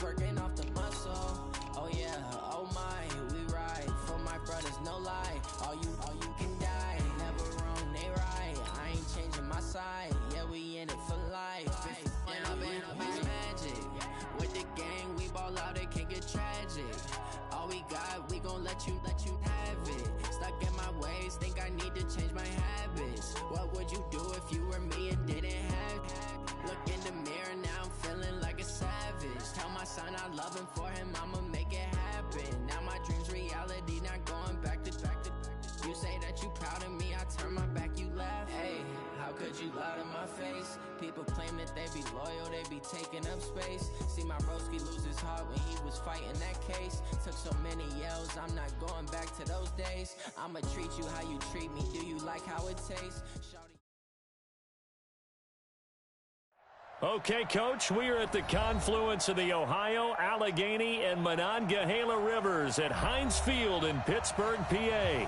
twerking off the muscle. Oh yeah, oh my, we ride for my brothers, no lie. All you can die, never wrong, they right. I ain't changing my side, yeah, we in it for life. If up in magic, with the gang, we ball out, it can get tragic. All we got, we gon' let you have it. Stuck in my ways, think I need to change my habits. What would you do if you were me and didn't have it? Look in the mirror, now I'm feeling like a savage. Tell my son I love him, for him I'ma make it happen. Now my dream's reality, not going back to. You say that you proud of me, I turn my back, you laugh. Hey, how could you lie to my face? People claim that they be loyal, they be taking up space. See my broski lose his heart when he was fighting that case. Took so many yells, I'm not going back to those days. I'ma treat you how you treat me, do you like how it tastes? Okay, Coach, we are at the confluence of the Ohio, Allegheny, and Monongahela Rivers at Heinz Field in Pittsburgh, PA.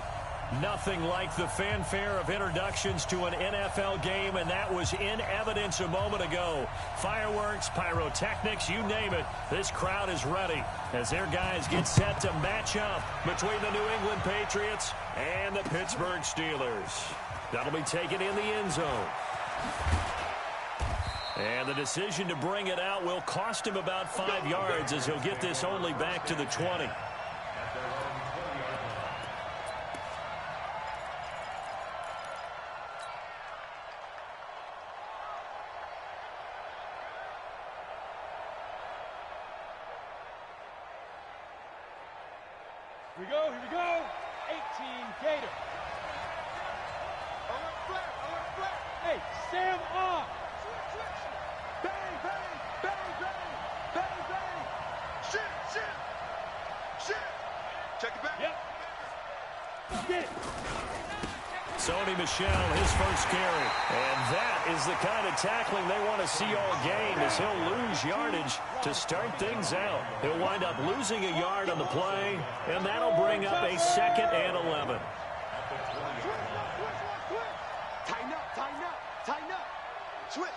Nothing like the fanfare of introductions to an NFL game, and that was in evidence a moment ago. Fireworks, pyrotechnics, you name it. This crowd is ready as their guys get set to match up between the New England Patriots and the Pittsburgh Steelers. That'll be taken in the end zone. And the decision to bring it out will cost him about 5 yards as he'll get this only back to the 20. Here we go. 18 Gator. Alert flat. Hey, Sam off. Switch. Bang, bang. Shit. Check it back. Yep. Get it. Sony Michel, his first carry. And that is the kind of tackling they want to see all game, as he'll lose yardage to start things out. He'll wind up losing a yard on the play, and that'll bring up a 2nd and 11. Tighten up. Switch.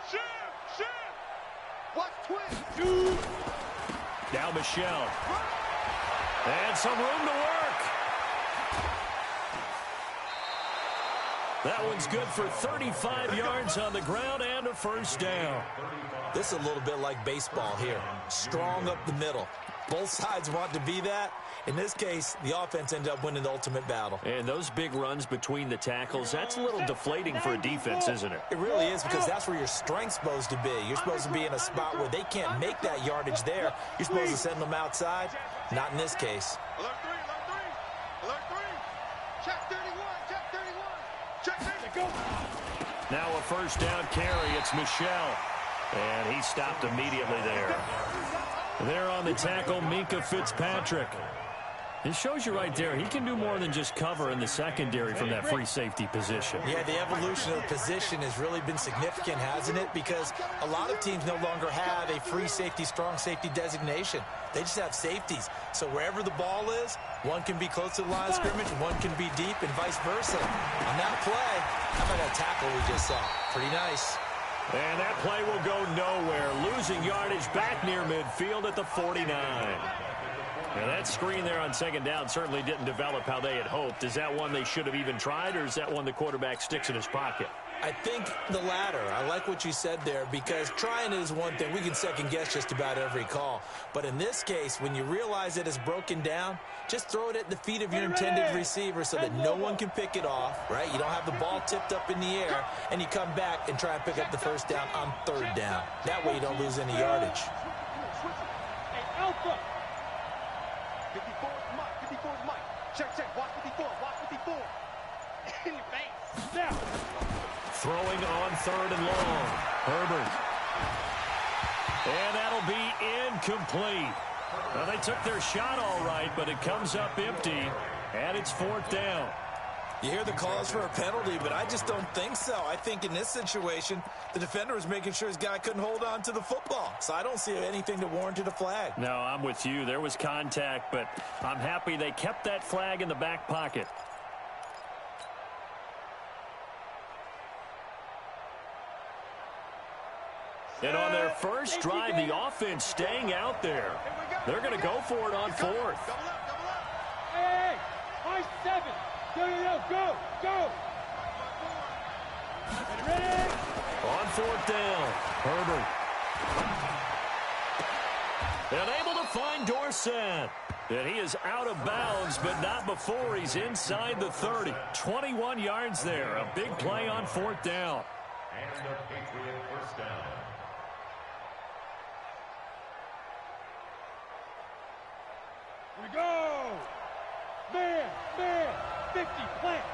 Shit. Watch twist. Now Michel. And some room to work. That one's good for 35 yards on the ground and a first down. This is a little bit like baseball here. Strong up the middle. Both sides want to be that. In this case, the offense ended up winning the ultimate battle. And those big runs between the tackles, that's a little deflating for a defense, isn't it? It really is, because that's where your strength's supposed to be. You're supposed to be in a spot where they can't make that yardage there. You're supposed to send them outside. Not in this case. Alert three. Check 31. Check 30. Now a first down carry. It's Michel. And he stopped immediately there. There on the tackle, Minkah Fitzpatrick. It shows you right there, he can do more than just cover in the secondary from that free safety position. Yeah, the evolution of the position has really been significant, hasn't it? Because a lot of teams no longer have a free safety, strong safety designation. They just have safeties. So wherever the ball is, one can be close to the line of scrimmage, one can be deep, and vice versa. On that play, how about that tackle we just saw? Pretty nice. And that play will go nowhere, losing yardage back near midfield at the 49. Now that screen there on 2nd down certainly didn't develop how they had hoped. Is that one they should have even tried, or is that one the quarterback sticks in his pocket? I think the latter. I like what you said there, because trying is one thing. We can second-guess just about every call. But in this case, when you realize it is broken down, just throw it at the feet of your intended receiver so that no one can pick it off, right? You don't have the ball tipped up in the air, and you come back and try and pick up the first down on 3rd down. That way you don't lose any yardage. Hey, Alpha. 54 is Mike. Check. Watch 54. In your face. Now. Throwing on 3rd and long. Herbert. And that'll be incomplete. Well, they took their shot all right, but it comes up empty, and it's 4th down. You hear the calls for a penalty, but I just don't think so. I think in this situation, the defender was making sure his guy couldn't hold on to the football. So I don't see anything that warranted a flag. No, I'm with you. There was contact, but I'm happy they kept that flag in the back pocket. And on their their first drive, the offense staying out there. They're going to go for it on fourth. Hey, high 7. Go. Ready? On fourth down, Herbert. And able to find Dorsett. And he is out of bounds, but not before he's inside the 30. 21 yards there. A big play on fourth down. And a Patriot first down. We go. Man. 50, plant.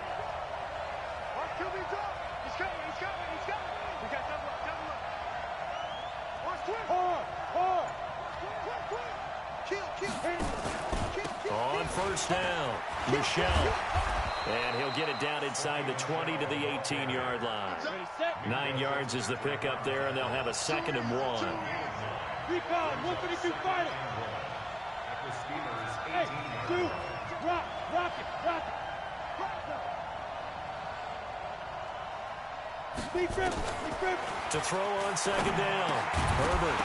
Mark QB's up. He's coming. We got double up. Watch twin. Hard. Kill. On first down, Michelle. And he'll get it down inside the 20 to the 18-yard line. 9 yards is the pickup there, and they'll have a 2nd and 1. Recon, 152 fighter. Hey, dude, rock it. Big grip. To throw on 2nd down, Herbert.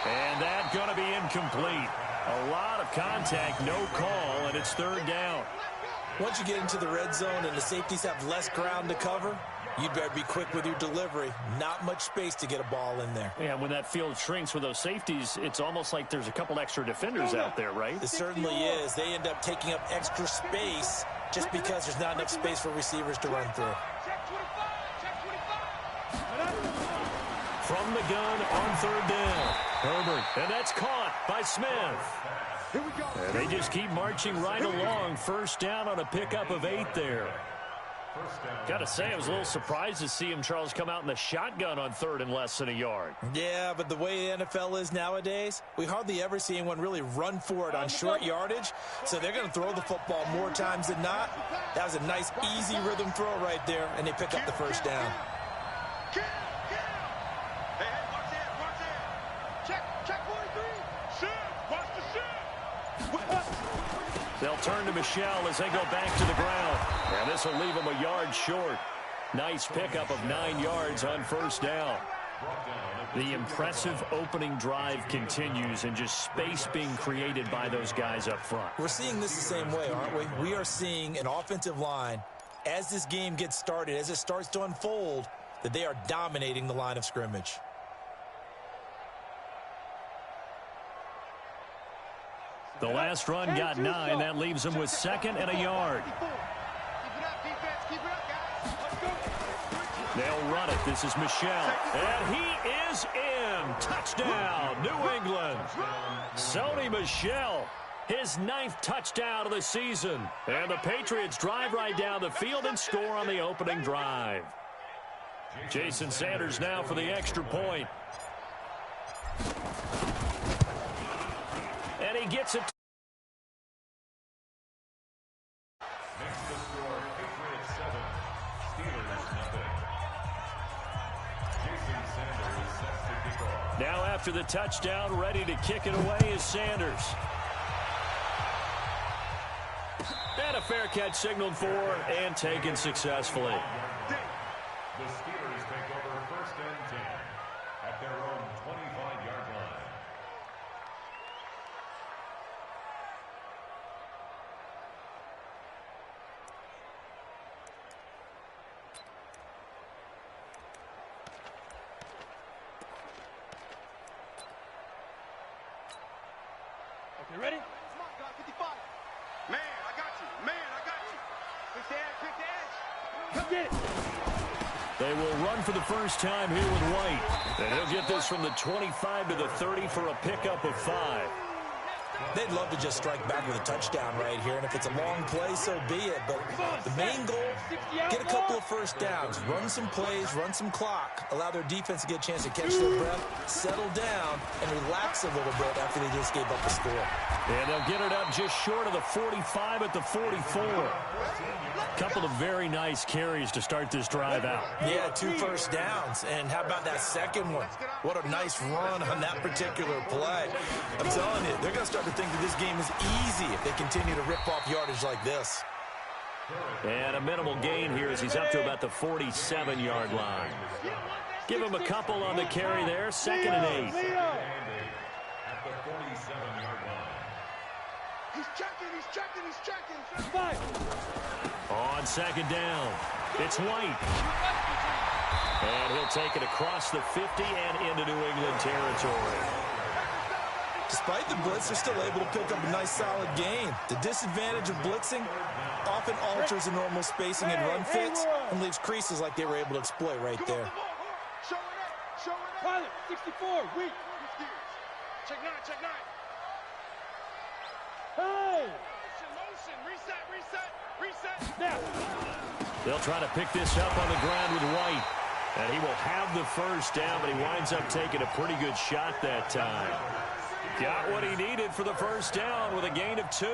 And that's going to be incomplete. A lot of contact, no call, and it's 3rd down. Once you get into the red zone and the safeties have less ground to cover, you'd better be quick with your delivery. Not much space to get a ball in there. Yeah, when that field shrinks with those safeties, it's almost like there's a couple extra defenders out there, right? It certainly is. They end up taking up extra space just because there's not enough space for receivers to run through. From the gun on 3rd down, Herbert, and that's caught by Smith. And they just keep marching right along. First down on a pickup of 8 there. Got to say, I was a little surprised to see him, Charles, come out in the shotgun on 3rd and less than a yard. Yeah, but the way the NFL is nowadays, we hardly ever see anyone really run for it on short yardage. So they're going to throw the football more times than not. That was a nice, easy rhythm throw right there, and they pick up the first down. Hey, watch that. Check 43. Shoot. Watch the shoot. They'll turn to Michelle as they go back to the ground. And this will leave them a yard short. Nice pickup of 9 yards on first down. The impressive opening drive continues, and just space being created by those guys up front. We're seeing this the same way, aren't we? We are seeing an offensive line, as this game gets started, as it starts to unfold, that they are dominating the line of scrimmage. The last run got 9. That leaves them with 2nd and a yard. They'll run it. This is Michelle. And he is in. Touchdown, New England. Sony Michel, his 9th touchdown of the season. And the Patriots drive right down the field and score on the opening drive. Jason Sanders now for the extra point. And he gets it. Next to score, Patriots 7, Steelers nothing. Jason Sanders sets the kickoff. Now after the touchdown, ready to kick it away is Sanders. And a fair catch signaled for and taken successfully. The Steelers take over 1st and 10 at their own 25-yard line. Okay, ready? Smart guy, 55. Man, I got you. Pick the edge. Come get it. They will run for the first time here with White. And he'll get this from the 25 to the 30 for a pickup of 5. They'd love to just strike back with a touchdown right here, and if it's a long play, so be it. But the main goal, get a couple of first downs, run some plays, run some clock, allow their defense to get a chance to catch their breath, settle down, and relax a little bit after they just gave up the score. And they'll get it up just short of the 45 at the 44. A couple of very nice carries to start this drive out. Yeah, 2 first downs. And how about that second one? What a nice run on that particular play. I'm telling you, they're going to start to think that this game is easy if they continue to rip off yardage like this. And a minimal gain here as he's up to about the 47-yard line. Give him a couple on the carry there. 2nd and 8. At the 47-yard line. He's checking. 5. On 2nd down, it's White. And he'll take it across the 50 and into New England territory. Despite the blitz, they're still able to pick up a nice, solid gain. The disadvantage of blitzing often alters the normal spacing and run fits and leaves creases like they were able to exploit right there. Show it up. Pilot, 64, weak. Check 9. Hey! Motion. Reset. Snap. They'll try to pick this up on the ground with White. And he will have the first down, but he winds up taking a pretty good shot that time. Got what he needed for the first down with a gain of 2.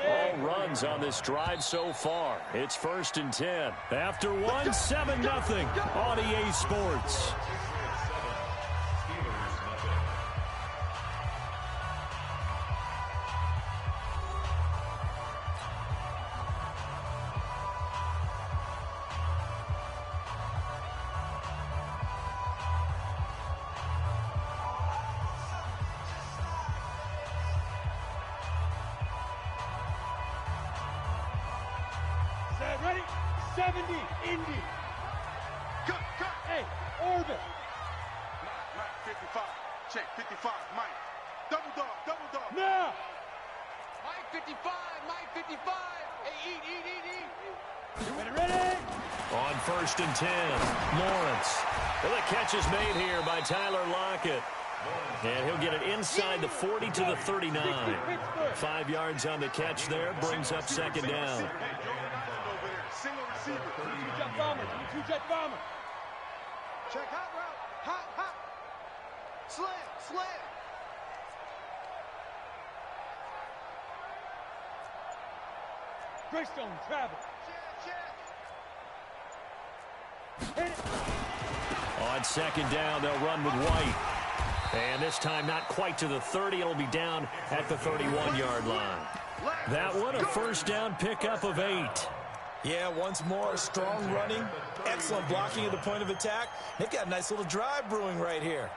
All runs on this drive so far. It's 1st and 10. After 1, 7-0 on EA Sports. Ready? 70, Indy. Cut. Hey, orbit. Right, 55. Check, 55. Mike. Double dog. Now. Mike 55. Hey, eat. Ready? On 1st and 10, Lawrence. Well, the catch is made here by Tyler Lockett. And he'll get it inside the 40 to the 39. 5 yards on the catch there, brings up 2nd down. Single receiver. 2-jet bomber. Check hot route. Hot. Slam. Greystone, travel. Check. Hit it. On 2nd down, they'll run with White. And this time not quite to the 30. It'll be down at the 31-yard line. That one, a first down pickup of 8. Yeah, once more, strong running, excellent blocking at the point of attack. They've got a nice little drive brewing right here.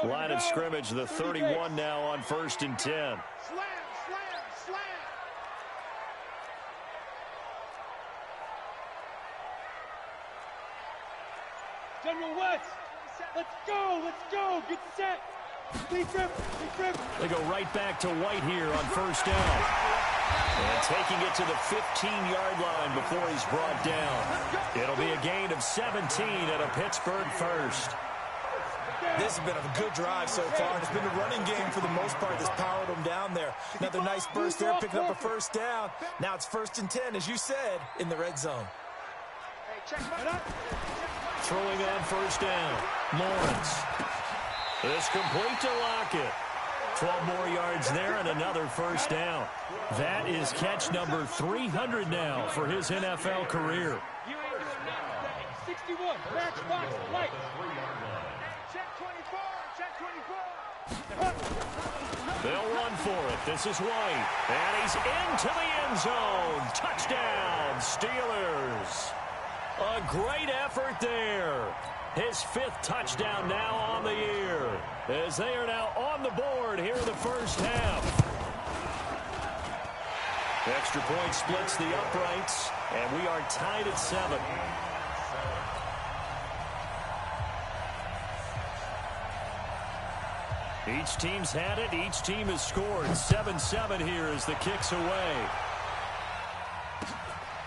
Line of scrimmage, the 31 now on 1st and 10. Slam. General West. Let's go. Get set. Deep rip. They go right back to White here on 1st down. And taking it to the 15-yard line before he's brought down. It'll be a gain of 17 at a Pittsburgh first. This has been a good drive so far. It's been a running game for the most part that's powered them down there. Another nice burst there, picking up a first down. Now it's 1st and 10, as you said, in the red zone. Hey, check Throwing on 1st down, Lawrence. It's complete to Lockett. 12 more yards there and another first down. That is catch number 300 now for his NFL career. 61, matchbox, light. Check 24. They'll run for it. This is White. And he's into the end zone. Touchdown, Steelers. A great effort there. His 5th touchdown now on the year, as they are now on the board here in the first half. Extra point splits the uprights, and we are tied at 7. Each team's had it. Each team has scored. 7-7 here as the kick's away.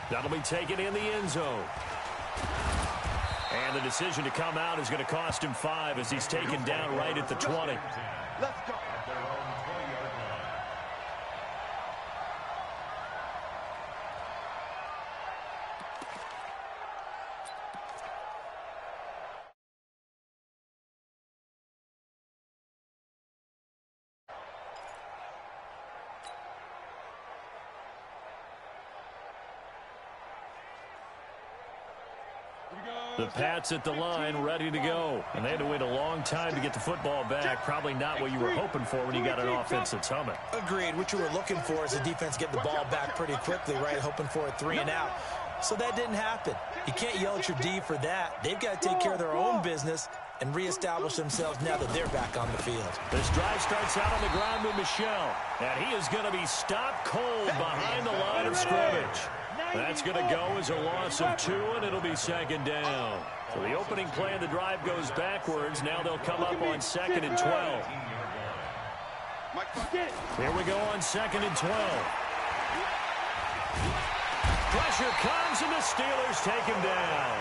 That'll be taken in the end zone. And the decision to come out is going to cost him 5 as he's taken down right at the 20. Let's go. The Pats at the line, ready to go. And they had to wait a long time to get the football back. Probably not what you were hoping for when you got an offense that's humming. Agreed. What you were looking for is the defense get the ball back pretty quickly, right? Hoping for a 3 and out. So that didn't happen. You can't yell at your D for that. They've got to take care of their own business and reestablish themselves now that they're back on the field. This drive starts out on the ground with Michel. And he is going to be stopped cold behind the line of scrimmage. That's going to go as a loss of 2, and it'll be second down. So the opening play of the drive goes backwards. Now they'll come up on 2nd and 12. Here we go on 2nd and 12. Pressure comes, and the Steelers take him down.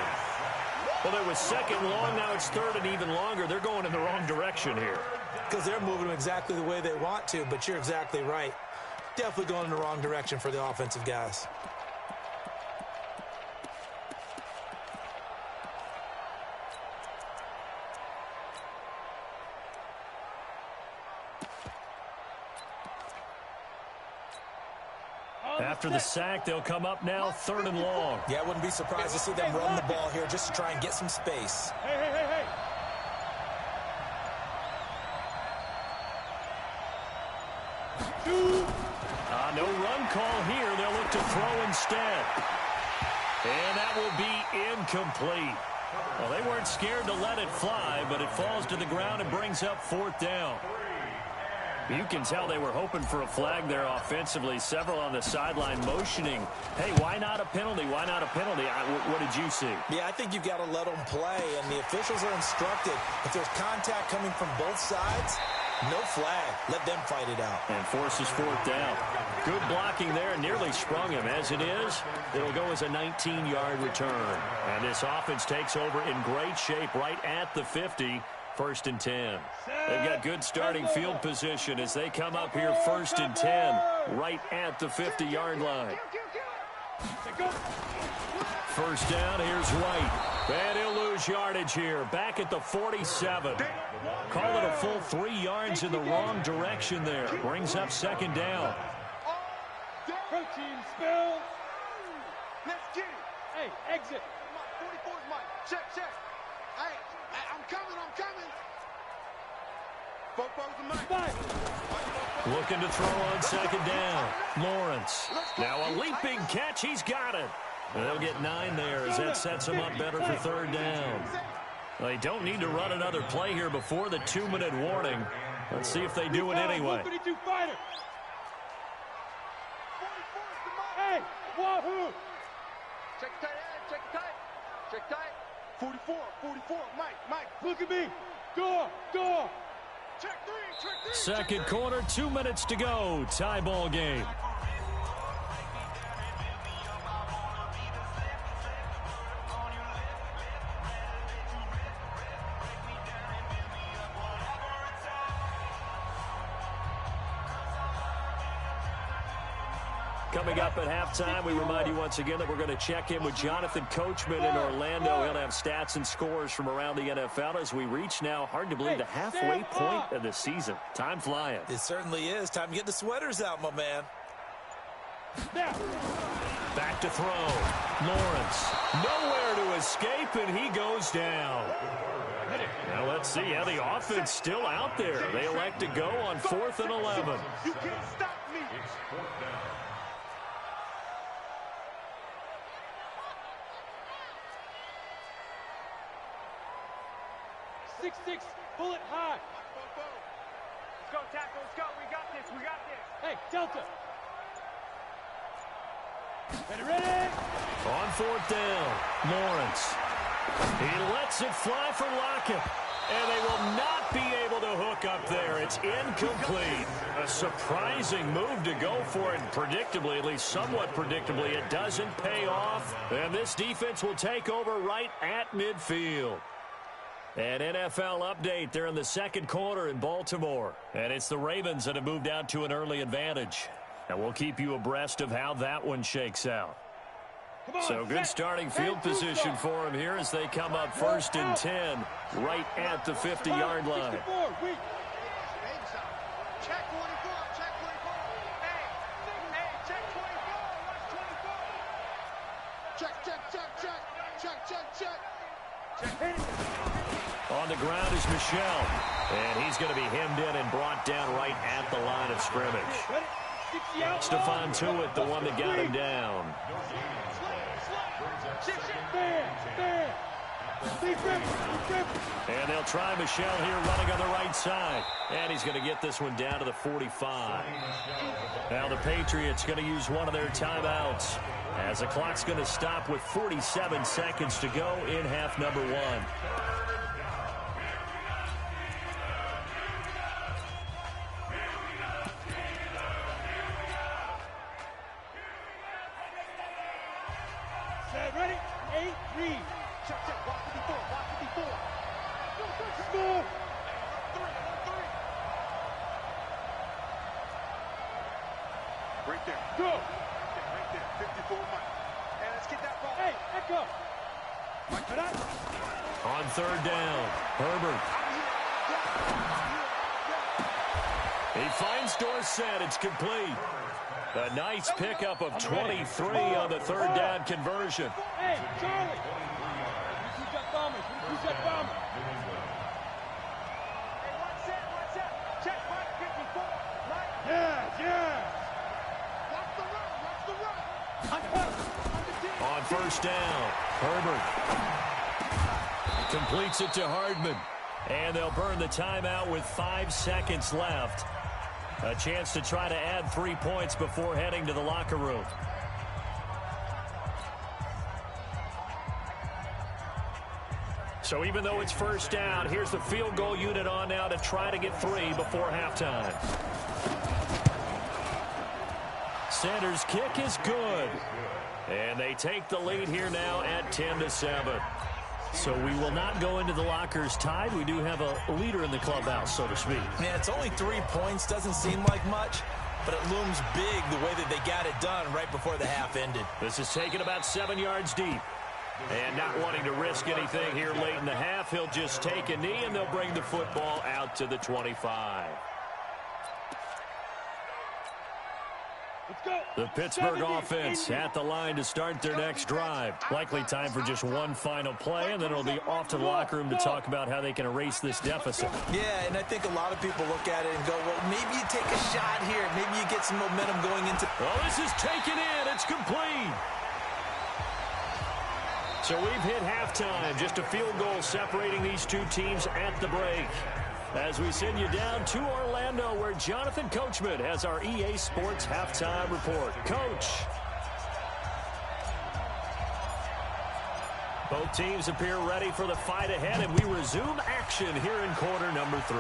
Well, it was 2nd long. Now it's 3rd and even longer. They're going in the wrong direction here. Because they're moving exactly the way they want to, but you're exactly right. Definitely going in the wrong direction for the offensive guys. After the sack, they'll come up now 3rd and long. Yeah, I wouldn't be surprised to see them run the ball here just to try and get some space. Hey. No run call here. They'll look to throw instead. And that will be incomplete. Well, they weren't scared to let it fly, but it falls to the ground and brings up 4th down. You can tell they were hoping for a flag there offensively. Several on the sideline motioning, hey, why not a penalty? Why not a penalty? What did you see? Yeah, I think you've got to let them play, and the officials are instructed. If there's contact coming from both sides, no flag. Let them fight it out. And forces 4th down. Good blocking there. Nearly sprung him. As it is, it'll go as a 19-yard return. And this offense takes over in great shape right at the 50. 1st and 10. They've got good starting field position as they come up here 1st and 10 right at the 50-yard line. 1st down, here's White. And he'll lose yardage here. Back at the 47. Call it a full 3 yards in the wrong direction there. Brings up 2nd down. Protein spill. Let's get it. Hey, exit. 44's Mike. Check. Hey, I'm coming. Looking to throw on 2nd down. Lawrence. Now a leaping catch. He's got it. They'll get 9 there as that sets them up better for 3rd down. They don't need to run another play here before the 2-minute warning. Let's see if they do it anyway. Hey, wahoo! Check tight. 44, Mike. Look at me. Go. Check three. 2nd quarter, 2 minutes to go. Tie ball game. Coming up at halftime, we remind you once again that we're going to check in with Jonathan Coachman in Orlando. He'll have stats and scores from around the NFL as we reach now, hard to believe, the halfway point of the season. Time flying. It certainly is. Time to get the sweaters out, my man. Back to throw. Lawrence. Nowhere to escape, and he goes down. Now let's see how the offense still out there. They elect to go on 4th and 11. You can't stop me. 6'6", bullet high. Let's go, tackle. Let's go. We got this. Hey, Delta. Ready. On 4th down, Lawrence. He lets it fly for Lockett. And they will not be able to hook up there. It's incomplete. A surprising move to go for it. Predictably, at least somewhat predictably, it doesn't pay off. And this defense will take over right at midfield. An NFL update. They're in the 2nd quarter in Baltimore. And it's the Ravens that have moved out to an early advantage. And we'll keep you abreast of how that one shakes out. So good starting field position for them here as they come up 1st and 10 right at the 50-yard line. Check 24. Check 24. Hey, check 24. Watch 24. Check. On the ground is Michel. And he's going to be hemmed in and brought down right at the line of scrimmage. Stephon Tuitt, the one that got him down. And they'll try Michel here running on the right side. And he's going to get this one down to the 45. Now the Patriots going to use one of their timeouts as the clock's going to stop with 47 seconds to go in half number 1. Ready? 8, read. Check, walk 54, walk 54. Score. 3. Right there. Go. Right there. 54, Mike. Hey, let's get that ball. Hey, echo. Mike, for that. On third down, Herbert. He finds Dorsett. It's complete. A nice pickup of 23 on the third down conversion. Hey, Charlie. Who's got bombers? Who's got bombers? Hey, what's that? Check, Mike, 54. Mike. Yeah. Watch the run. On first down, Herbert completes it to Hardman. And they'll burn the timeout with 5 seconds left. A chance to try to add 3 points before heading to the locker room. So even though it's first down, here's the field goal unit on now to try to get 3 before halftime. Sanders' kick is good. And they take the lead here now at 10-7. So we will not go into the lockers tied. We do have a leader in the clubhouse, so to speak. Man, it's only 3 points. Doesn't seem like much, but it looms big the way that they got it done right before the half ended. This is taken about 7 yards deep. And not wanting to risk anything here late in the half, he'll just take a knee, and they'll bring the football out to the 25. The Pittsburgh offense at the line to start their next drive. Likely time for just one final play, and then it'll be off to the locker room to talk about how they can erase this deficit. Yeah, and I think a lot of people look at it and go, well, maybe you take a shot here. Maybe you get some momentum going into... Well, this is taken in. It's complete. So we've hit halftime. Just a field goal separating these two teams at the break. As we send you down to Orlando, where Jonathan Coachman has our EA Sports halftime report. Coach. Both teams appear ready for the fight ahead, and we resume action here in quarter number 3.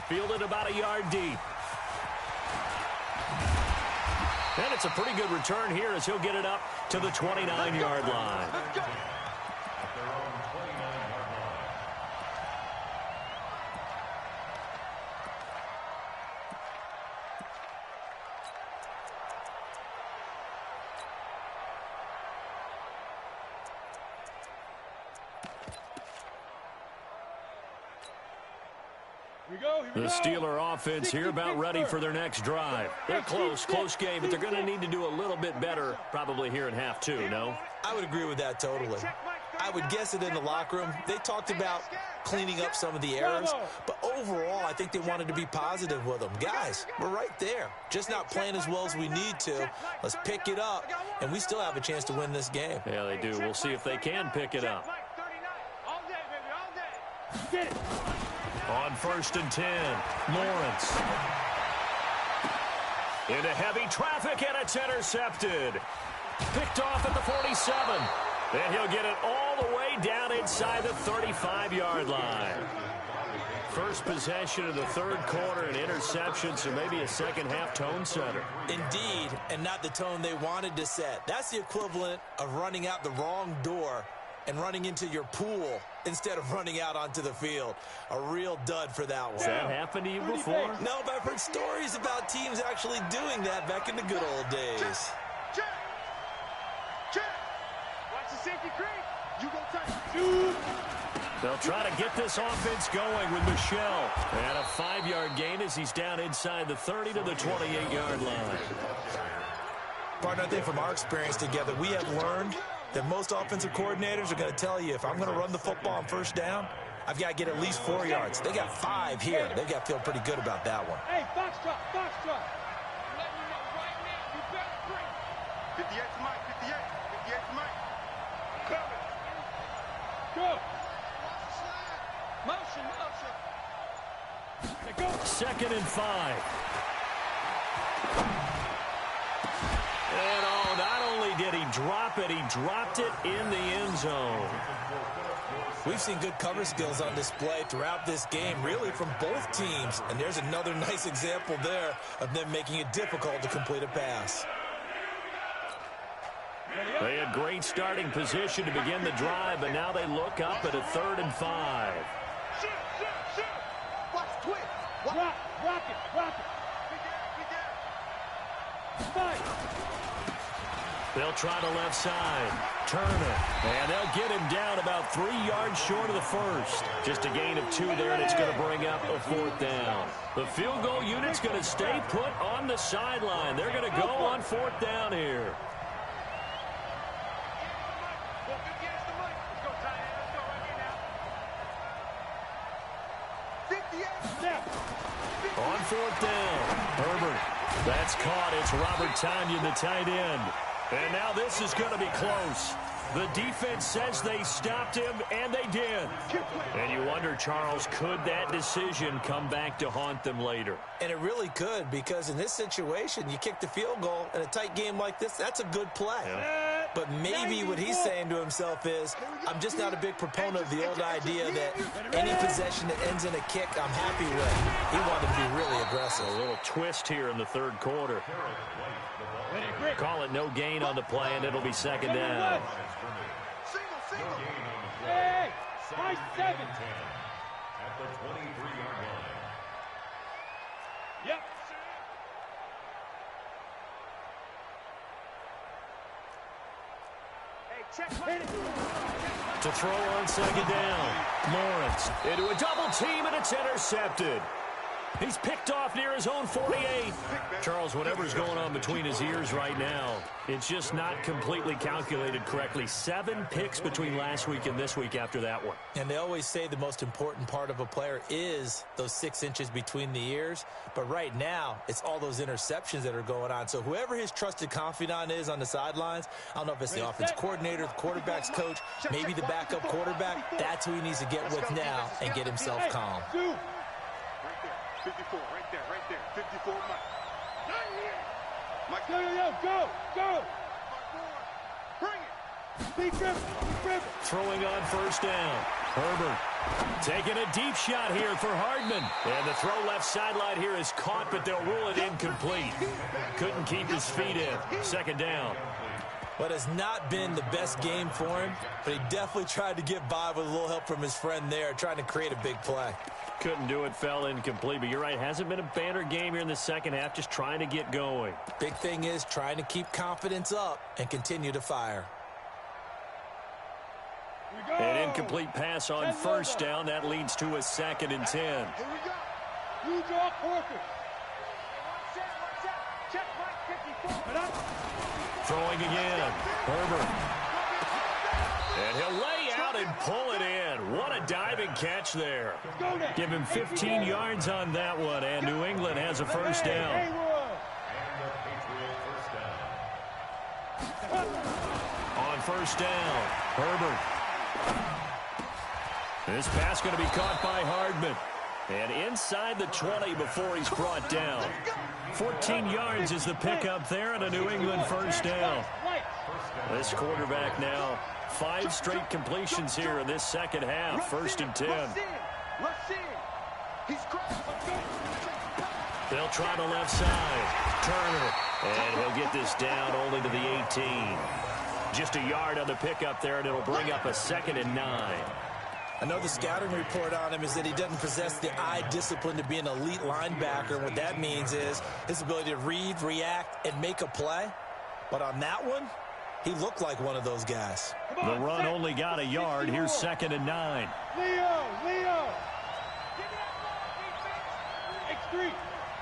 Fielded about a yard deep. And it's a pretty good return here as he'll get it up to the 29-yard line. The Steeler offense here about ready for their next drive. They're close game, but they're going to need to do a little bit better probably here in half 2, no? I would agree with that totally. I would guess it in the locker room. They talked about cleaning up some of the errors, but overall I think they wanted to be positive with them. Guys, we're right there. Just not playing as well as we need to. Let's pick it up, and we still have a chance to win this game. Yeah, they do. We'll see if they can pick it up. Get it. On 1st and 10, Lawrence. Into heavy traffic, and it's intercepted. Picked off at the 47. Then he'll get it all the way down inside the 35-yard line. First possession of the third quarter, an interception, so maybe a second-half tone setter. Indeed, and not the tone they wanted to set. That's the equivalent of running out the wrong door and running into your pool instead of running out onto the field. A real dud for that one. Has that happened to you before? No, but I've heard stories about teams actually doing that back in the good old days. Check. Watch the safety creep. You go tight. They'll try to get this offense going with Michel. And a 5-yard gain as he's down inside the 30 to the 28-yard line. Partner, I think from our experience together, we have learned that most offensive coordinators are going to tell you, if I'm going to run the football on first down, I've got to get at least 4 yards. They got 5 here. They've got to feel pretty good about that one. Hey, box drop, box drop. I'm letting you know right now, you better bring. 58 to Mike, 58. 58 to Mike. Coming. Go. Motion, motion. Go. 2nd and 5. And oh, not only did he drop it, he dropped it in the end zone. We've seen good cover skills on display throughout this game, really from both teams. And there's another nice example there of them making it difficult to complete a pass. They had great starting position to begin the drive, but now they look up at a 3rd and 5. Shoot, shoot, shoot. Watch twitch. Rock, rock it, rock it. Fight. They'll try the left side. Turner. And they'll get him down about 3 yards short of the first. Just a gain of 2 there, and it's going to bring up a 4th down. The field goal unit's going to stay put on the sideline. They're going to go on 4th down here. On 4th down, Herbert. That's caught. It's Robert Tonyan, the tight end. And now this is going to be close. The defense says they stopped him, and they did. And you wonder, Charles, could that decision come back to haunt them later? And it really could, because in this situation, you kick the field goal in a tight game like this, that's a good play. Yeah. But maybe what he's saying to himself is, I'm just not a big proponent of the old idea that any possession that ends in a kick, I'm happy with. He wanted to be really aggressive. A little twist here in the 3rd quarter. Call it no gain on the play, and it'll be 2nd down. Hey, nice 7. At the 23-yard line. Yep. To throw on 2nd down. Lawrence into a double team, and it's intercepted. He's picked off near his own 48. Charles, whatever's going on between his ears right now, it's just not completely calculated correctly. 7 picks between last week and this week after that one. And they always say the most important part of a player is those 6 inches between the ears. But right now, it's all those interceptions that are going on. So whoever his trusted confidant is on the sidelines, I don't know if it's the offense coordinator, the quarterback's coach, maybe the backup quarterback, that's who he needs to get with now and get himself calm. 54, right there, 54, Mike. Mike, Go. bring it. Big rip. Throwing on 1st down. Herbert taking a deep shot here for Hardman. And the throw left sideline here is caught, but they'll rule it incomplete. Couldn't keep his feet in. 2nd down. What has not been the best game for him, but he definitely tried to get by with a little help from his friend there, trying to create a big play. Couldn't do it, fell incomplete. But you're right, hasn't been a banner game here in the 2nd half, just trying to get going. Big thing is trying to keep confidence up and continue to fire. An incomplete pass on 1st down. That leads to a 2nd and 10. Here we go. You draw quarter. Check Mike 54. Throwing again. Herbert. And he'll lay out and pull it in. What a diving catch there. Give him 15 yards on that one, and New England has a 1st down. And the Patriot 1st down. On 1st down, Herbert. This pass going to be caught by Hardman. And inside the 20 before he's brought down. 14 yards is the pickup there, and a New England 1st down. This quarterback now, 5 straight completions here in this 2nd half. 1st and 10. They'll try the left side. Turner. And he'll get this down only to the 18. Just a yard on the pickup there, and it'll bring up a 2nd and 9. I know the scouting report on him is that he doesn't possess the eye discipline to be an elite linebacker. What that means is his ability to read, react, and make a play. But on that one, he looked like one of those guys. The run only got a yard. Here's 2nd and 9. Leo. X3.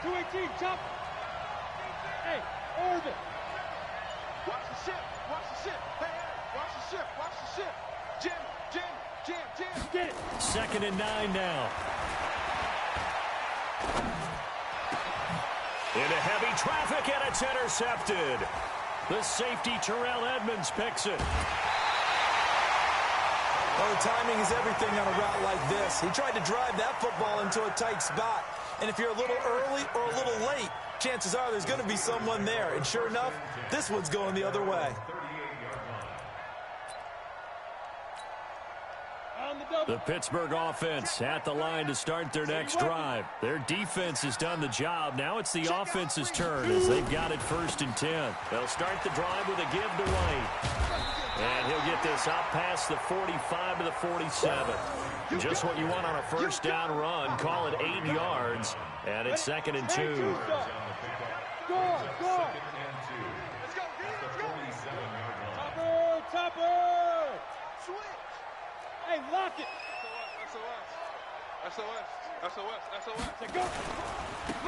218. Chop. Hey, Irvin. Watch the ship. Hey. Watch the shift. Watch the shift. Jam. Get it. 2nd and 9 now. Into heavy traffic, and it's intercepted. The safety, Terrell Edmonds, picks it. Well, the timing is everything on a route like this. He tried to drive that football into a tight spot. And if you're a little early or a little late, chances are there's going to be someone there. And sure enough, this one's going the other way. The Pittsburgh offense at the line to start their next drive. Their defense has done the job. Now it's the offense's turn as they've got it 1st and 10. They'll start the drive with a give to White. And he'll get this out past the 45 to the 47. Just what you want on a first down run. Call it 8 yards. And it's 2nd and 2. Go. Topper. Switch. Hey, lock it. SOS. Go.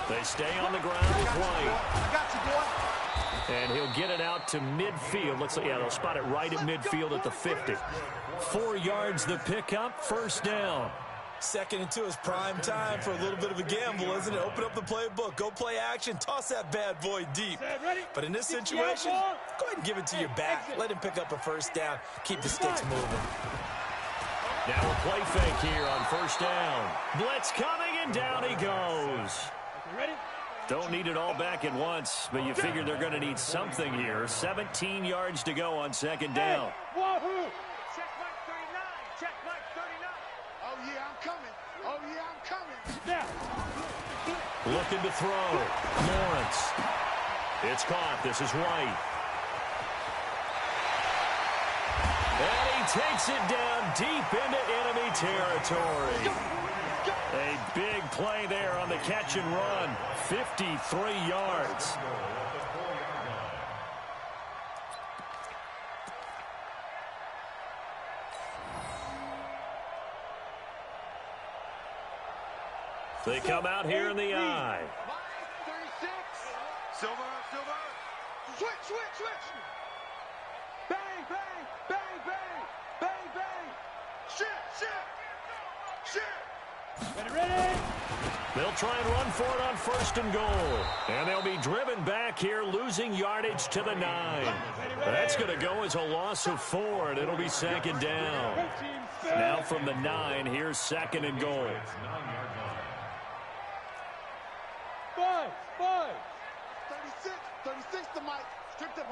They stay on the ground with White. I got you, boy. And he'll get it out to midfield. They'll spot it right at midfield at the 50. 4 yards the pickup, 1st down. 2nd and 2 is prime time for a little bit of a gamble, isn't it? Open up the playbook, go play action, toss that bad boy deep. But in this situation, go ahead and give it to your back. Let him pick up a 1st down. Keep the sticks moving. Now a play fake here on 1st down. Blitz coming, and down he goes. Don't need it all back at once, but you figure they're going to need something here. 17 yards to go on 2nd down. Wahoo! Check Mike 39. Check Mike 39. Oh, yeah, I'm coming. Now. Looking to throw. Lawrence. It's caught. This is White. And he takes it down deep into enemy territory. A big play there on the catch and run. 53 yards. They come out here in the I. 36. Silver. Switch. Bang. Shit. Ready? They'll try and run for it on 1st and goal. And they'll be driven back here, losing yardage to the 9. That's going to go as a loss of 4, and it'll be 2nd down. Now from the 9, here's 2nd and goal. 5. 36 to Mike. Strip that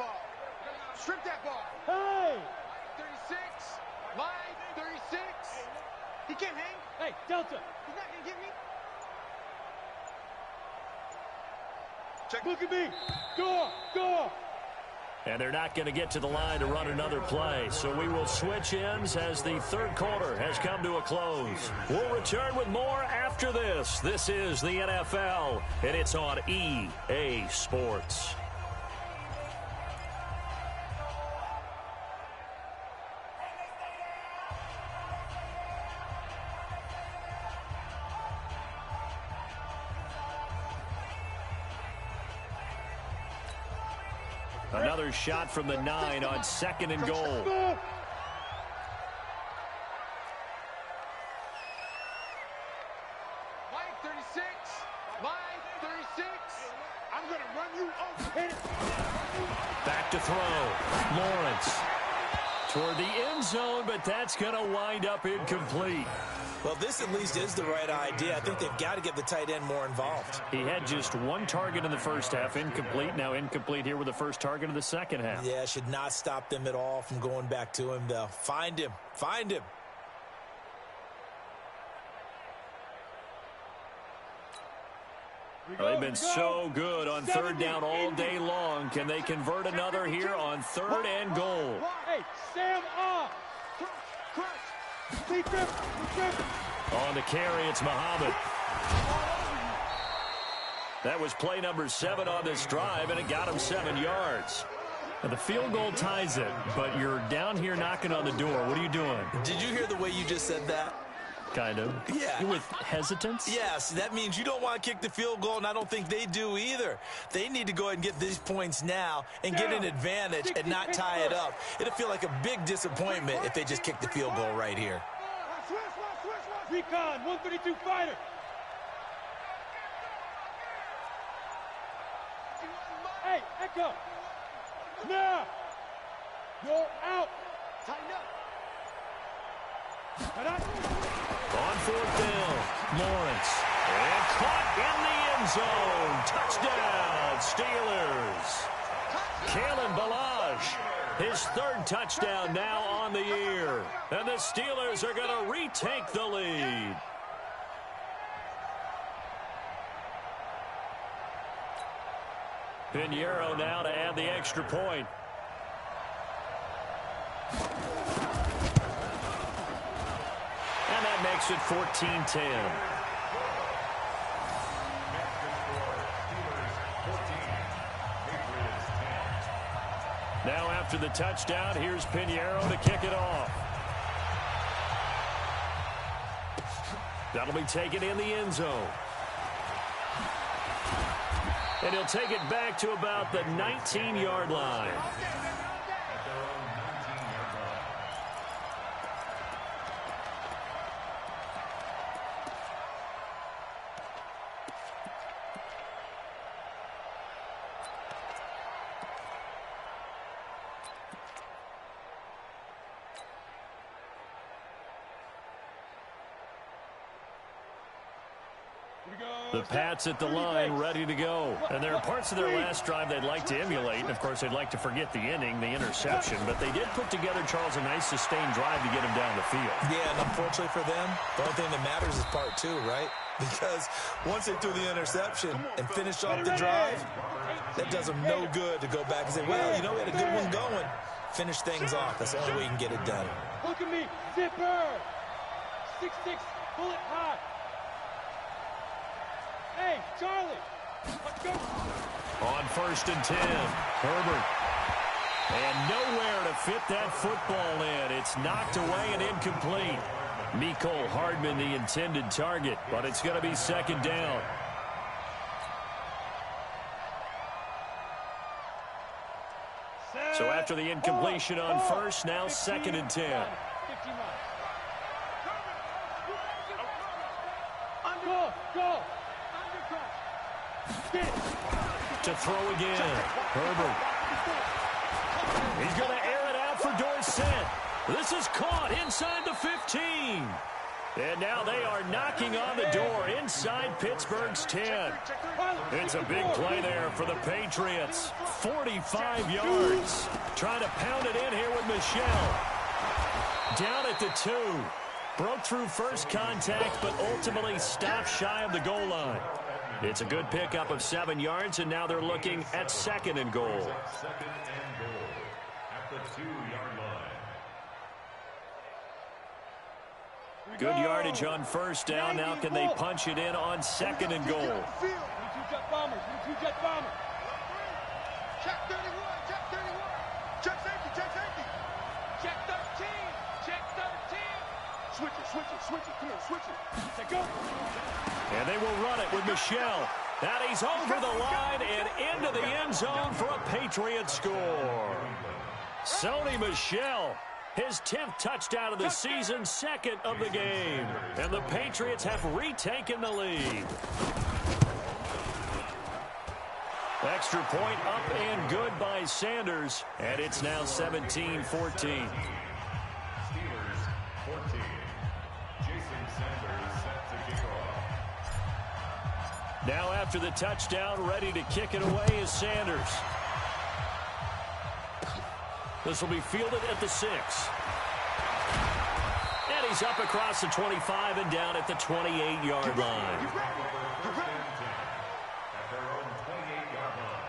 ball. Hey. 36. Mike, 36. He can't hang. Hey, Delta. He's not going to get me. Check. Look at me. Go. And they're not going to get to the line to run another play. So we will switch ends as the 3rd quarter has come to a close. We'll return with more after this. This is the NFL, and it's on EA Sports. Another shot from the 9 on 2nd and goal. Mike 36. I'm going to run you over. Back to throw. Lawrence toward the end zone, but that's going to wind up incomplete. Well, this at least is the right idea. I think they've got to get the tight end more involved. He had just 1 target in the 1st half, incomplete. Now incomplete here with the 1st target of the 2nd half. Yeah, should not stop them at all from going back to him, though. Find him. They've been so good on 3rd down all day long. Can they convert another here on 3rd and goal? Hey, Sam off. Crunch. On the carry, it's Muhammad. That was play number 7 on this drive, and it got him 7 yards. Now, the field goal ties it, but you're down here knocking on the door. What are you doing? Did you hear the way you just said that? kind of. Yeah. With hesitance? Yes, that means you don't want to kick the field goal, and I don't think they do either. They need to go ahead and get these points now and get an advantage and not tie it up. It'll feel like a big disappointment if they just kick the field goal right here. Recon, 132 fighter. Hey, Echo. Now. You're out. Tighten up. On fourth down, Lawrence. And caught in the end zone. Touchdown, Steelers. Kalen Ballage, his third touchdown now on the year. And the Steelers are going to retake the lead. Pinheiro now to add the extra point. And that makes it 14-10. Now after the touchdown, here's Pinheiro to kick it off. That'll be taken in the end zone. And he'll take it back to about the 19-yard line. The Pats at the line, ready to go. And there are parts of their last drive they'd like to emulate. And, of course, they'd like to forget the inning, the interception. But they did put together, Charles, a nice sustained drive to get him down the field. Yeah, and unfortunately for them, the only thing that matters is part two, right? Because once they threw the interception and finished off the drive, that does them no good to go back and say, well, you know, we had a good one going. Finish things off. That's the only way you can get it done. Look at me, zipper. 6'6", bullet hot. Hey, Charlie, let's go. On 1st and 10, Herbert. And nowhere to fit that football in. It's knocked away and incomplete. Mecole Hardman, the intended target, but it's going to be second down. So after the incompletion on first, now 2nd and 10. Go. To throw again, Herbert. He's going to air it out for Dorsett. This is caught inside the 15. And now they are knocking on the door inside Pittsburgh's 10. It's a big play there for the Patriots. 45 yards. Trying to pound it in here with Michel. Down at the 2. Broke through first contact, but ultimately stopped shy of the goal line. It's a good pickup of 7 yards, and now they're looking at 2nd and goal. 2nd and goal at the 2-yard line. Good yardage on first down. Now can they punch it in on 2nd and goal? Two-jet bombers. Check 31, check 31. Check safety, check safety. Check 13, check 13. Switch it, come on, switch it. Let's go. And they will run it with Michel. And he's over the line and into the end zone for a Patriot score. Sony Michel, his 10th touchdown of the season, 2nd of the game. And the Patriots have retaken the lead. Extra point up and good by Sanders. And it's now 17-14. Steelers 14. Jason Sanders set to kick off. Now after the touchdown, ready to kick it away is Sanders. This will be fielded at the 6. And he's up across the 25 and down at the 28-yard line. At their own 28-yard line.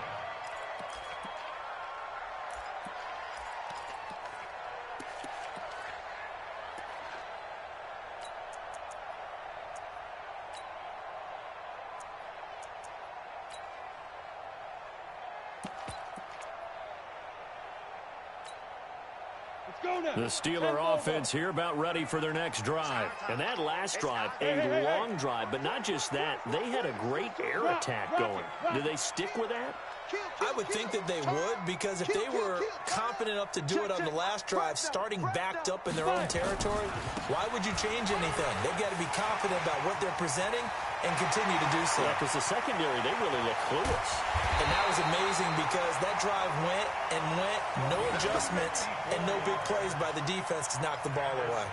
The Steeler offense here about ready for their next drive. And that last drive, a long drive, but not just that, they had a great air attack going. Do they stick with that? I would think that they would, because if they were confident enough to do it on the last drive, starting backed up in their own territory, why would you change anything? They've got to be confident about what they're presenting and continue to do so. Yeah, because the secondary, they really look clueless. And that was amazing because that drive went and went, no adjustments, and no big plays by the defense to knock the ball away.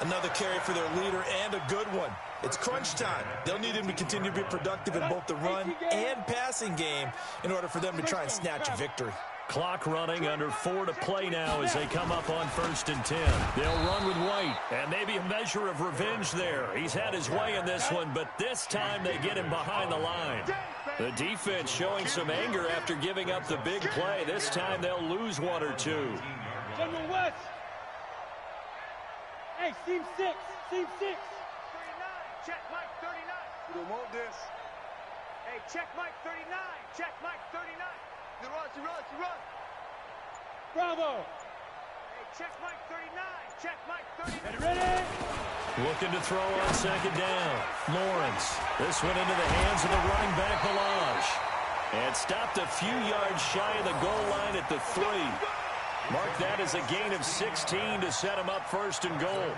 Another carry for their leader, and a good one. It's crunch time. They'll need him to continue to be productive in both the run and passing game in order for them to try and snatch a victory. Clock running, under 4 to play now as they come up on 1st and 10. They'll run with White, and maybe a measure of revenge there. He's had his way in this one, but this time they get him behind the line. The defense showing some anger after giving up the big play. This time they'll lose 1 or 2. General West. Hey, seam 6. Seam 6. 39. Check Mike 39. We don't want this. Hey, check Mike 39. Check Mike 39. You run. Bravo. Hey, check Mike 39. Check Mike 39. Ready? Looking to throw on 2nd down. Lawrence. This one into the hands of the running back, Balaj. And stopped a few yards shy of the goal line at the 3. Mark that as a gain of 16 to set him up 1st and goal.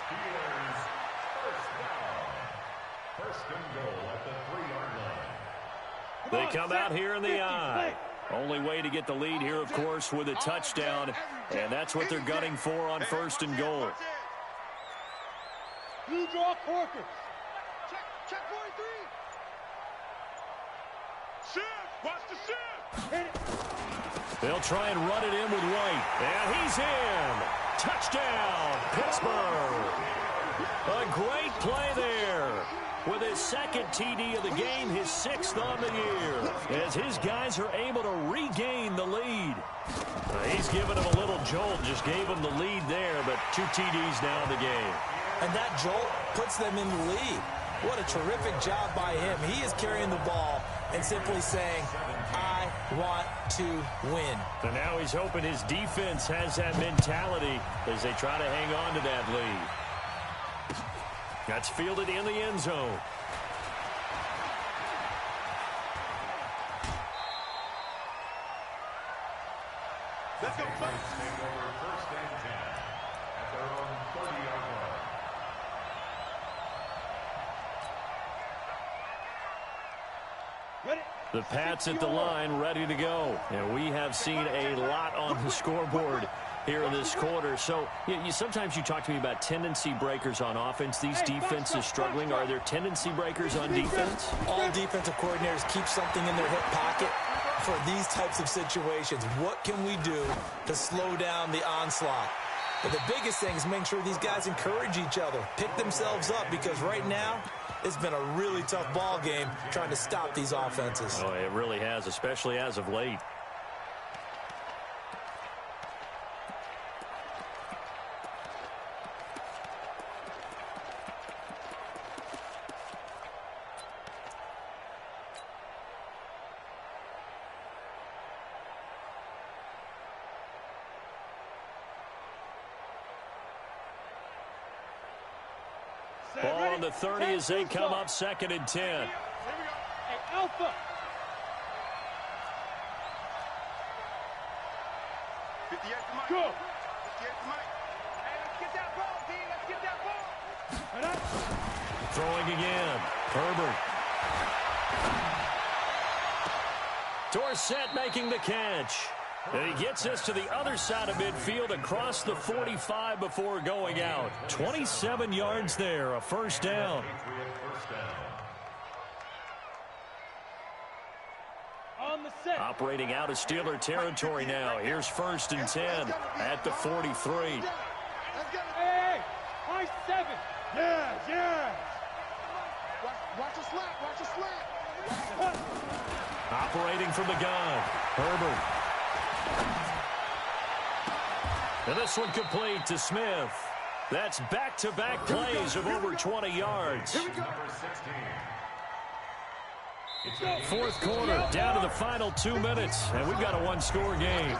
Steelers first and goal at the 3-yard line. They come out here in the I. Only way to get the lead here, of course, with a touchdown. And that's what they're gunning for on 1st and goal. You draw Corker. Check 43. Shift. Watch the shift. Hit it. They'll try and run it in with White. And he's in. Touchdown, Pittsburgh. A great play there. With his 2nd TD of the game, his 6th on the year. As his guys are able to regain the lead. He's given him a little jolt. Just gave him the lead there, but 2 TDs now in the game. And that jolt puts them in the lead. What a terrific job by him. He is carrying the ball and simply saying, I want to win. And now he's hoping his defense has that mentality as they try to hang on to that lead. That's fielded in the end zone. Let's go. Take over 1st and 10 at their own 30-yard line. Ready? The Pats at the line, ready to go. And we have seen a lot on the scoreboard here in this quarter. So sometimes you talk to me about tendency breakers on offense. These defenses struggling. Are there tendency breakers on defense? All defensive coordinators keep something in their hip pocket for these types of situations. What can we do to slow down the onslaught? But the biggest thing is making sure these guys encourage each other, pick themselves up, because right now it's been a really tough ball game trying to stop these offenses. Oh, it really has, especially as of late. Ball on the 30 as they come up 2nd and 10. Hey, Alpha. 58 to Mike. Go. 58 to Mike. Hey, let's get that ball, D. Let's get that ball. Throwing again. Herbert. Dorsett making the catch. And he gets us to the other side of midfield across the 45 before going out. 27 yards there, a 1st down. On the set. Operating out of Steeler territory now. Here's 1st and 10 at the 43. Hey, high 7. Yeah. Watch the slant. Operating from the gun. Herbert. And this one complete to Smith. That's back-to-back plays of over 20 yards. Fourth quarter, down to the final 2 minutes, and we've got a 1-score game.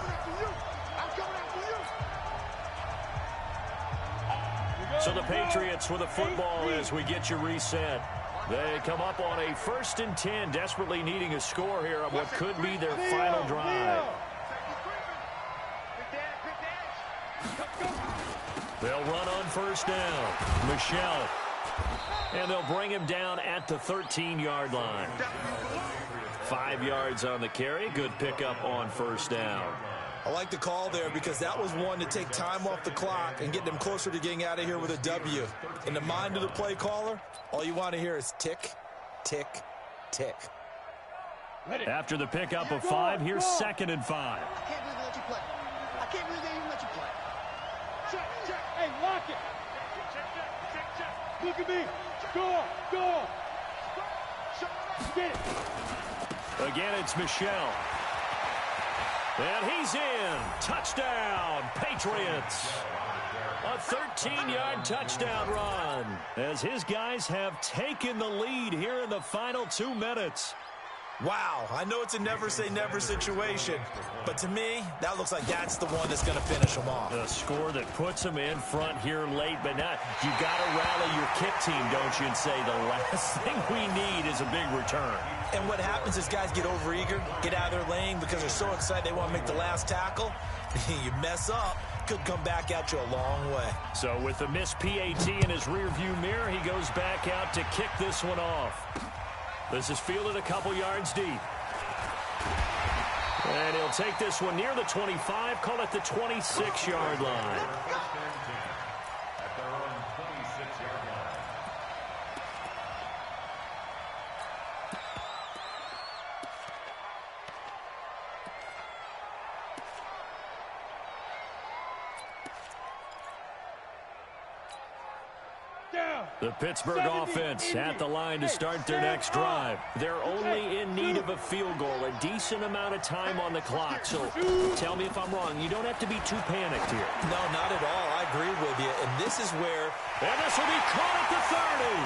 So the Patriots with a football as we get you reset. They come up on a 1st and 10, desperately needing a score here on what could be their final drive. They'll run on 1st down. Michelle. And they'll bring him down at the 13-yard line. 5 yards on the carry. Good pickup on 1st down. I like the call there because that was one to take time off the clock and get them closer to getting out of here with a W. In the mind of the play caller, all you want to hear is tick, tick, tick. After the pickup of 5, here's 2nd and 5. I can't believe they let you play. I can't believe they even let you play. Check, check. Hey, lock it. Check. Look at me. Go. Get it. Again, it's Michelle. And he's in. Touchdown, Patriots. A 13-yard touchdown run as his guys have taken the lead here in the final 2 minutes. Wow, I know it's a never-say-never situation, but to me, that looks like that's the one that's going to finish them off. A score that puts them in front here late, but not. You got to rally your kick team, don't you, and say the last thing we need is a big return. And what happens is guys get overeager, get out of their lane because they're so excited they want to make the last tackle. You mess up, could come back at you a long way. So with the missed PAT in his rearview mirror, he goes back out to kick this one off. This is fielded a couple yards deep. And he'll take this one near the 25, call it the 26-yard line. At their own 26-yard line. The Pittsburgh offense at the line to start their next drive. They're only in need of a field goal, a decent amount of time on the clock. So tell me if I'm wrong. You don't have to be too panicked here. No, not at all. I agree with you. And this is where... And this will be caught at the 30.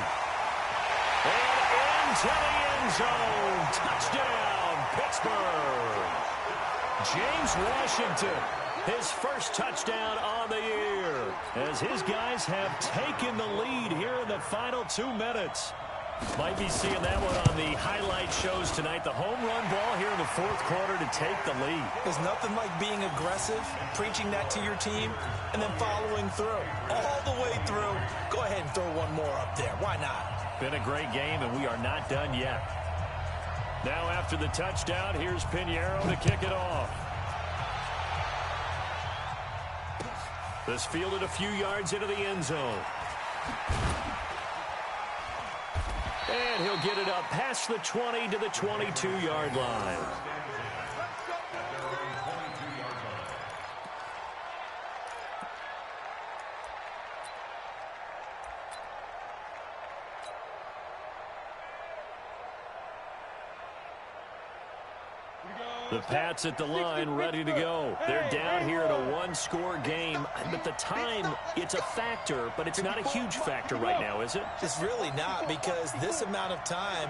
And into the end zone. Touchdown, Pittsburgh. James Washington, his first touchdown on the year, as his guys have taken the lead here in the final 2 minutes. Might be seeing that one on the highlight shows tonight. The home run ball here in the 4th quarter to take the lead. There's nothing like being aggressive, preaching that to your team, and then following through. All the way through. Go ahead and throw one more up there. Why not? Been a great game, and we are not done yet. Now after the touchdown, here's Pinheiro to kick it off. This fielded a few yards into the end zone. And he'll get it up past the 20 to the 22-yard line. The Pats at the line, ready to go. They're down here in a one-score game. But the time, it's a factor, but it's not a huge factor right now, is it? It's really not, because this amount of time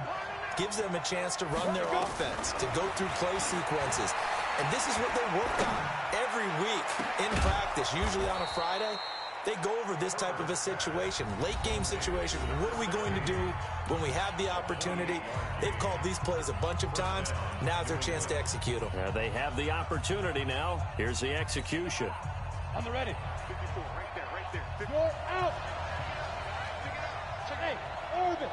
gives them a chance to run their offense, to go through play sequences. And this is what they work on every week in practice, usually on a Friday. They go over this type of a situation, late game situation. What are we going to do when we have the opportunity? They've called these plays a bunch of times. Now's their chance to execute them. They have the opportunity now. Here's the execution. On the ready. 54, right there. 50. You're out. Hey, Irvin.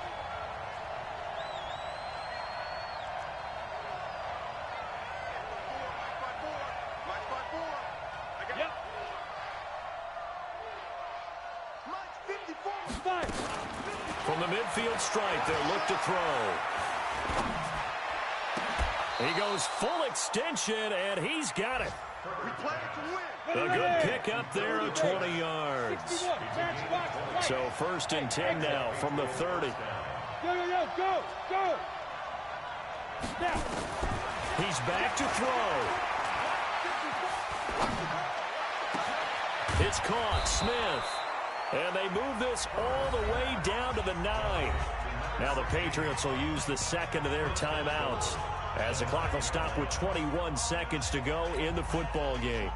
Lights by four. I got Yep. Lights 54. Five. From the midfield stripe, they'll look to throw. He goes full extension, and he's got it. We play it to win. A good pick up there of 20 yards. 61. Match box. Right. So 1st and 10 now from the 30. Go. Now. He's back to throw. It's caught, Smith. And they move this all the way down to the 9. Now the Patriots will use the second of their timeouts, as the clock will stop with 21 seconds to go in the football game.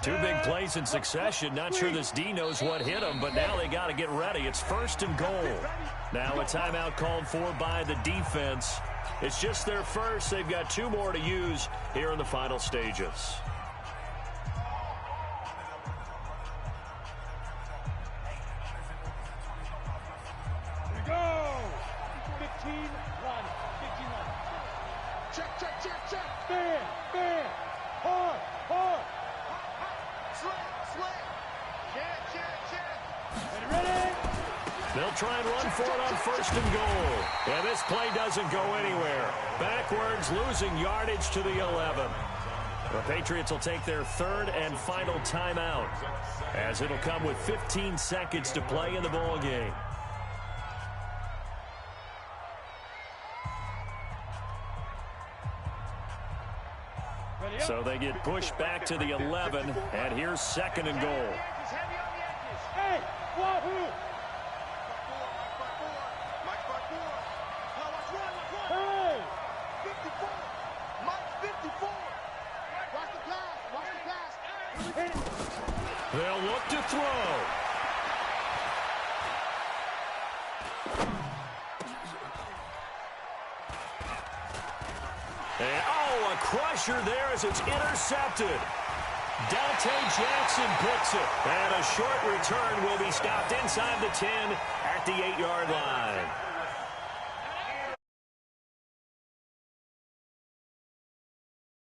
Two big plays in succession. Not sure this D knows what hit him, but now they got to get ready. It's 1st and goal. Now a timeout called for by the defense. It's just their first. They've got 2 more to use here in the final stages. They'll try and run for it on 1st and goal. And this play doesn't go anywhere. Backwards, losing yardage to the 11. The Patriots will take their 3rd and final timeout, as it'll come with 15 seconds to play in the ball game. So they get pushed back to the 11, and here's 2nd and goal. Hey, wahoo! Hey! 54! Mike 54! Watch the pass! Watch the pass! They'll look to throw. And, a crusher there as it's intercepted. Dante Jackson picks it. And a short return will be stopped inside the 10 at the 8-yard line.